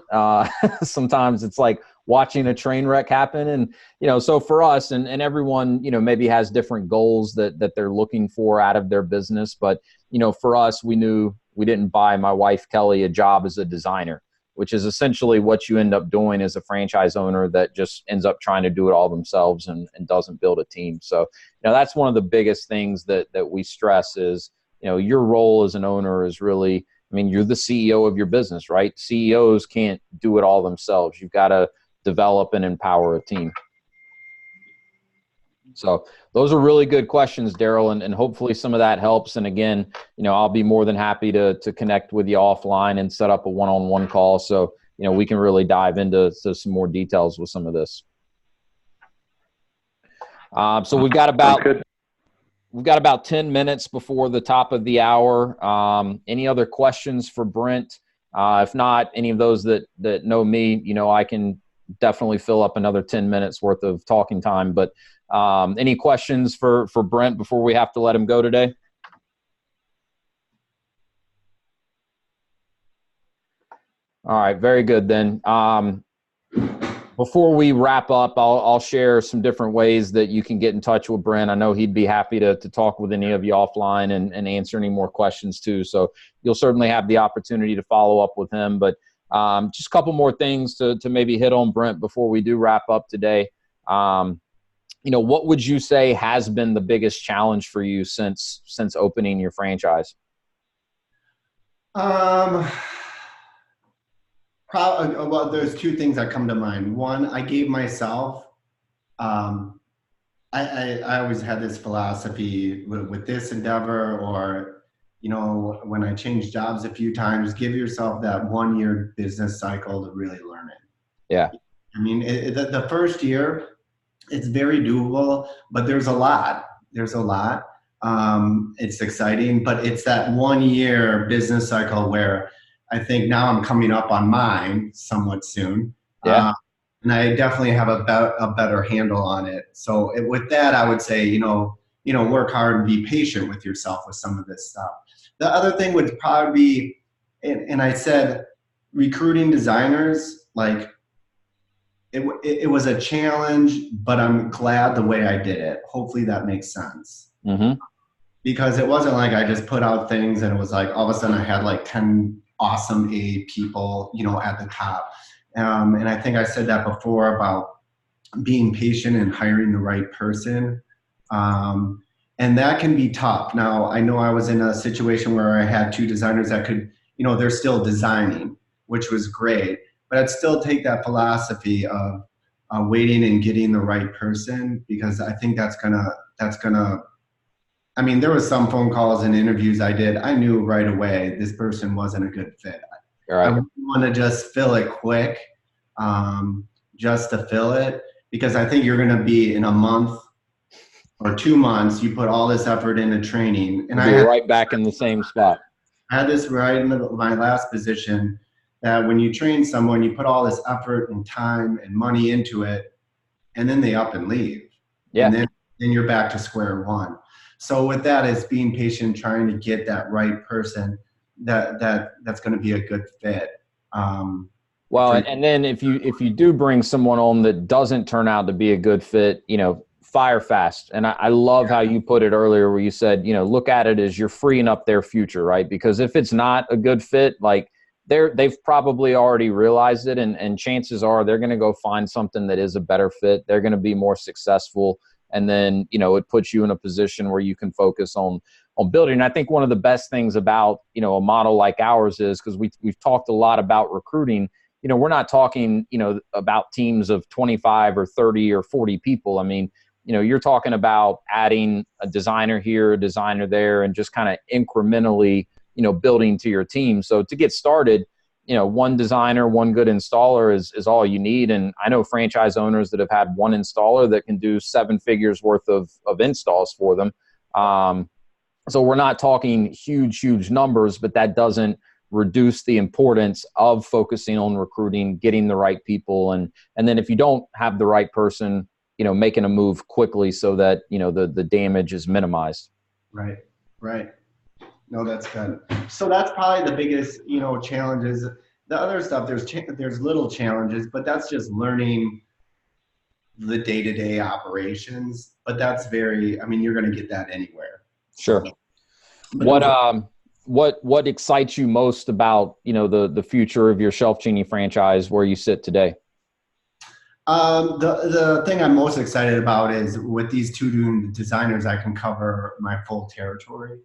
Sometimes it's like watching a train wreck happen. And, you know, so for us and everyone, you know, maybe has different goals that they're looking for out of their business. But, you know, for us, we knew we didn't buy my wife, Kelly, a job as a designer, which is essentially what you end up doing as a franchise owner that just ends up trying to do it all themselves and doesn't build a team. So, you know, that's one of the biggest things that we stress is, you know, your role as an owner is really, I mean, you're the CEO of your business, right? CEOs can't do it all themselves. You've got to develop and empower a team. So those are really good questions, Daryl, and hopefully some of that helps. And again, you know, I'll be more than happy to connect with you offline and set up a one-on-one call so, you know, we can really dive into some more details with some of this. So we've got about 10 minutes before the top of the hour. Any other questions for Brent? If not, any of those that know me, you know, I can definitely fill up another 10 minutes worth of talking time. But any questions for Brent before we have to let him go today? All right, very good then. Before we wrap up, I'll share some different ways that you can get in touch with Brent. I know he'd be happy to talk with any of you offline and answer any more questions too. So you'll certainly have the opportunity to follow up with him. But just a couple more things to maybe hit on, Brent, before we do wrap up today. You know, what would you say has been the biggest challenge for you since opening your franchise? Well, there's two things that come to mind. One, I gave myself, I always had this philosophy with this endeavor, or, you know, when I changed jobs a few times, give yourself that 1 year business cycle to really learn it. Yeah. I mean, the first year, it's very doable, but there's a lot. It's exciting, but it's that 1 year business cycle where I think now I'm coming up on mine somewhat soon. Yeah. And I definitely have a better handle on it. So with that, I would say, you know, work hard and be patient with yourself with some of this stuff. The other thing would probably be, and I said, recruiting designers, like it was a challenge, but I'm glad the way I did it. Hopefully that makes sense. Mm-hmm. Because it wasn't like I just put out things and it was like all of a sudden I had like 10 awesome A people, you know, at the top. And I think I said that before about being patient and hiring the right person. And that can be tough. Now, I know I was in a situation where I had two designers that could, you know, they're still designing, which was great. But I'd still take that philosophy of waiting and getting the right person, because I think that's gonna, I mean, there was some phone calls and interviews I did. I knew right away this person wasn't a good fit. Right. I wouldn't want to just fill it quick, just to fill it, because I think you're going to be in a month or 2 months, you put all this effort into training. And You'll be right back in the same spot. I had this right in my last position, that when you train someone, you put all this effort and time and money into it, and then they up and leave. Yeah. And then you're back to square one. So with that is being patient, trying to get that right person that's going to be a good fit. Well, and then if you do bring someone on that doesn't turn out to be a good fit, you know, fire fast. And I love how you put it earlier, where you said, you know, look at it as you're freeing up their future, right? Because if it's not a good fit, like, they've probably already realized it, and chances are they're going to go find something that is a better fit. They're going to be more successful, and then it puts you in a position where you can focus on building. And I think one of the best things about a model like ours is, because we've talked a lot about recruiting. We're not talking about teams of 25 or 30 or 40 people. I mean, you're talking about adding a designer here, a designer there, and just kind of incrementally building to your team. So to get started, one designer, one good installer is all you need. And I know franchise owners that have had one installer that can do 7 figures worth of installs for them. So we're not talking huge numbers, but that doesn't reduce the importance of focusing on recruiting, getting the right people. And then if you don't have the right person, making a move quickly so that, the damage is minimized. Right. No, that's good. So that's probably the biggest, challenges. The other stuff, there's little challenges, but that's just learning the day-to-day operations. But that's you're going to get that anywhere. Sure. What excites you most about, the future of your ShelfGenie franchise where you sit today? The thing I'm most excited about is with these 2 designers, I can cover my full territory.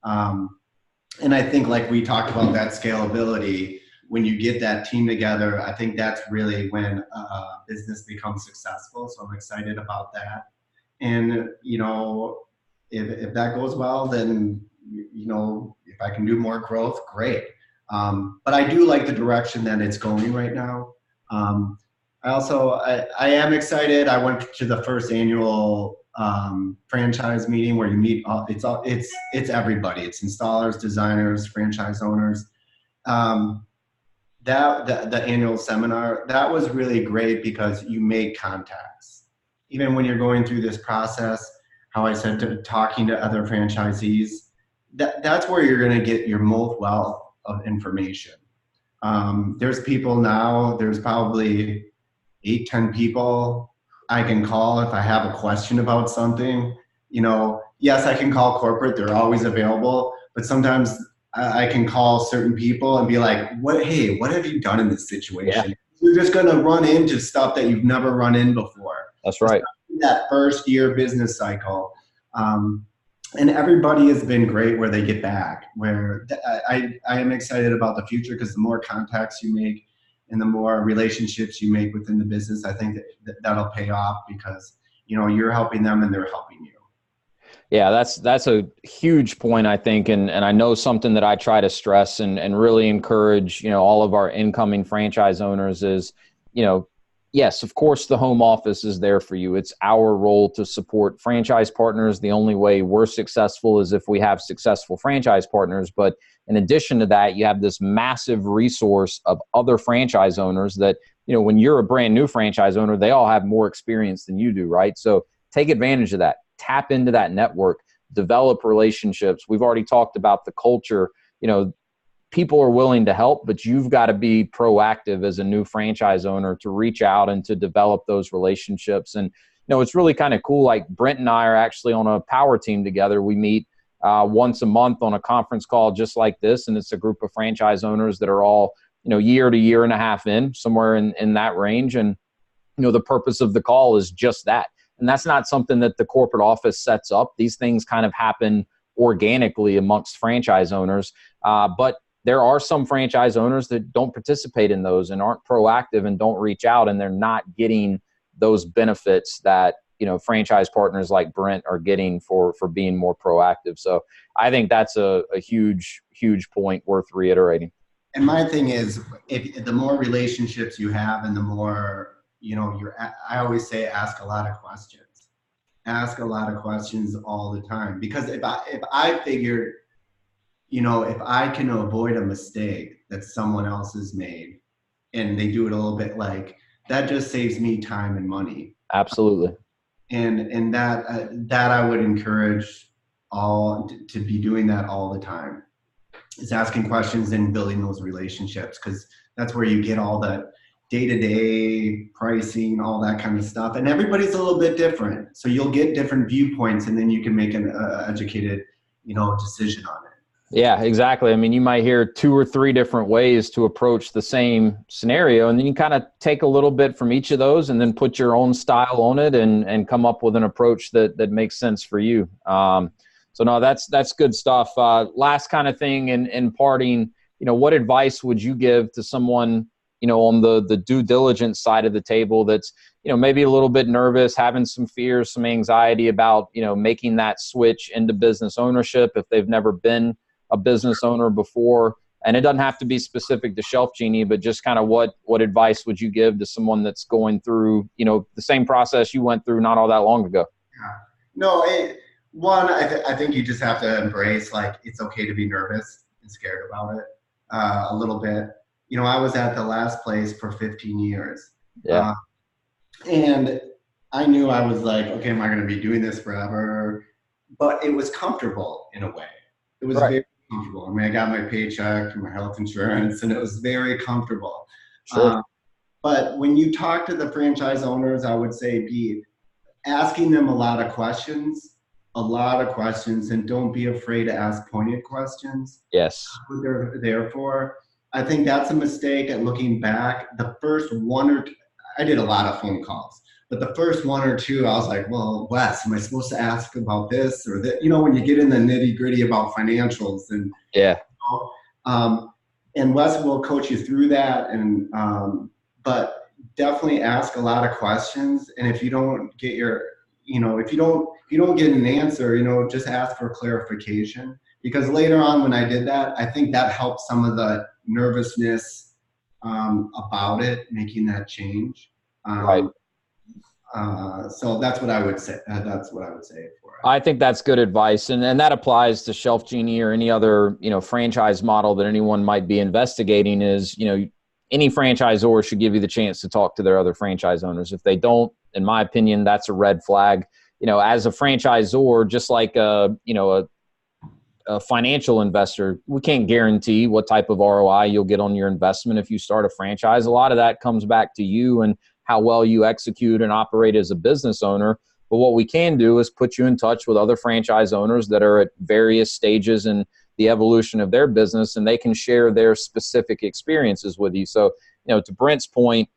And I think, like we talked about, that scalability, when you get that team together, I think that's really when business becomes successful. So I'm excited about that. And, if that goes well, then, if I can do more growth, great. But I do like the direction that it's going right now. I am excited. I went to the first annual franchise meeting where you meet it's everybody. It's installers, designers, franchise owners. The annual seminar, that was really great because you make contacts. Even when you're going through this process, how I said, talking to other franchisees, that's where you're going to get your most wealth of information. There's people now, there's probably 8-10 people I can call if I have a question about something. Yes, I can call corporate, they're always available, but sometimes I can call certain people and be like, what have you done in this situation? Yeah. You're just going to run into stuff that you've never run in before. That's right. That first year business cycle. And everybody has been great where they get back, where I am excited about the future, because the more contacts you make and the more relationships you make within the business, I think that'll pay off, because you're helping them and they're helping you. Yeah, that's a huge point, I think. And I know something that I try to stress and really encourage, all of our incoming franchise owners is, yes, of course, the home office is there for you. It's our role to support franchise partners. The only way we're successful is if we have successful franchise partners. But in addition to that, you have this massive resource of other franchise owners that, when you're a brand new franchise owner, they all have more experience than you do, right? So take advantage of that. Tap into that network, develop relationships. We've already talked about the culture. People are willing to help, but you've got to be proactive as a new franchise owner to reach out and to develop those relationships. And, it's really kind of cool. Like Brent and I are actually on a power team together. We meet once a month on a conference call just like this. And it's a group of franchise owners that are all, year to year and a half in, somewhere in that range. And, the purpose of the call is just that. And that's not something that the corporate office sets up. These things kind of happen organically amongst franchise owners. But there are some franchise owners that don't participate in those and aren't proactive and don't reach out, and they're not getting those benefits that, franchise partners like Brent are getting for being more proactive. So I think that's a huge point worth reiterating. And my thing is, if the more relationships you have and the more, I always say, ask a lot of questions. Ask a lot of questions all the time. Because if I figured, if I can avoid a mistake that someone else has made and they do it a little bit, like, that just saves me time and money. Absolutely. And that I would encourage all to be doing that all the time, is asking questions and building those relationships, because that's where you get all that day-to-day pricing, all that kind of stuff. And everybody's a little bit different. So you'll get different viewpoints, and then you can make an educated, decision on it. Yeah, exactly. I mean, you might hear 2 or 3 different ways to approach the same scenario, and then you kind of take a little bit from each of those and then put your own style on it and come up with an approach that makes sense for you. So no, that's good stuff. Last kind of thing in parting, what advice would you give to someone, on the due diligence side of the table that's, maybe a little bit nervous, having some fears, some anxiety about, making that switch into business ownership if they've never been a business owner before? And it doesn't have to be specific to ShelfGenie, but just kind of what advice would you give to someone that's going through, the same process you went through not all that long ago? Yeah. No, I think you just have to embrace, like, it's okay to be nervous and scared about it a little bit. I was at the last place for 15 years. Yeah. And I knew I was like, okay, am I going to be doing this forever? But it was comfortable in a way. It was very comfortable. I mean, I got my paycheck and my health insurance, and it was very comfortable. Sure. But when you talk to the franchise owners, I would say be asking them a lot of questions, and don't be afraid to ask pointed questions. Yes. What they're there for. I think that's a mistake. At looking back, the first one or two, I did a lot of phone calls, but the first one or two, I was like, well, Wes, am I supposed to ask about this or that? When you get in the nitty gritty about financials and and Wes will coach you through that. And but definitely ask a lot of questions. And if you don't get if you don't get an answer, just ask for clarification. Because later on, when I did that, I think that helped some of the nervousness about it, making that change. Right. So that's what I would say. That's what I would say for it. I think that's good advice. And that applies to ShelfGenie or any other, franchise model that anyone might be investigating is, any franchisor should give you the chance to talk to their other franchise owners. If they don't, in my opinion, that's a red flag. As a franchisor, just like a financial investor, we can't guarantee what type of ROI you'll get on your investment if you start a franchise. A lot of that comes back to you and how well you execute and operate as a business owner. But what we can do is put you in touch with other franchise owners that are at various stages in the evolution of their business, and they can share their specific experiences with you. So, to Brent's point,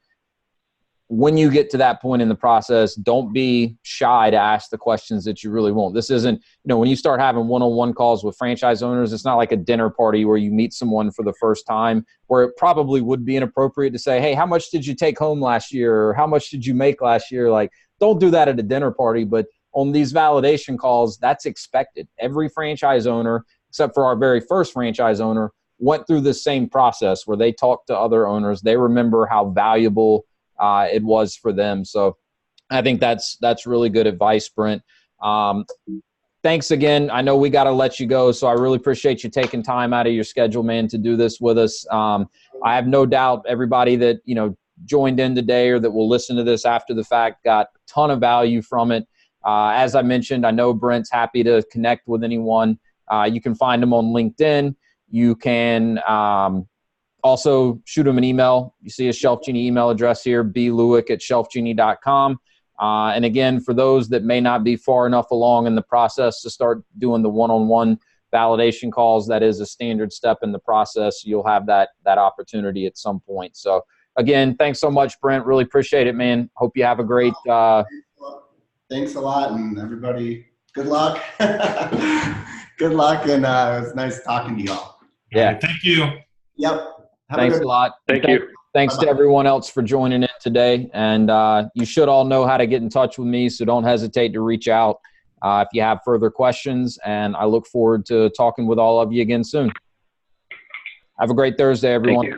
when you get to that point in the process, don't be shy to ask the questions that you really want. This isn't, when you start having one-on-one calls with franchise owners, it's not like a dinner party where you meet someone for the first time, where it probably would be inappropriate to say, hey, how much did you take home last year? Or how much did you make last year? Like, don't do that at a dinner party. But on these validation calls, that's expected. Every franchise owner, except for our very first franchise owner, went through the same process where they talked to other owners. They remember how valuable it was for them. So I think that's really good advice, Brent. Thanks again. I know we got to let you go, so I really appreciate you taking time out of your schedule, man, to do this with us. I have no doubt everybody that, joined in today or that will listen to this after the fact got a ton of value from it. As I mentioned, I know Brent's happy to connect with anyone. You can find him on LinkedIn. You can also shoot him an email. You see his ShelfGenie email address here, blueck@shelfgenie.com. And again, for those that may not be far enough along in the process to start doing the one-on-one validation calls, that is a standard step in the process. You'll have that opportunity at some point. So again, thanks so much, Brent. Really appreciate it, man. Hope you have a great Thanks a lot, and everybody, good luck. Good luck, and it was nice talking to y'all. Yeah. Right, thank you. Yep. Thanks a lot. Thank you. Thanks to everyone else for joining in today. And you should all know how to get in touch with me, so don't hesitate to reach out if you have further questions. And I look forward to talking with all of you again soon. Have a great Thursday, everyone.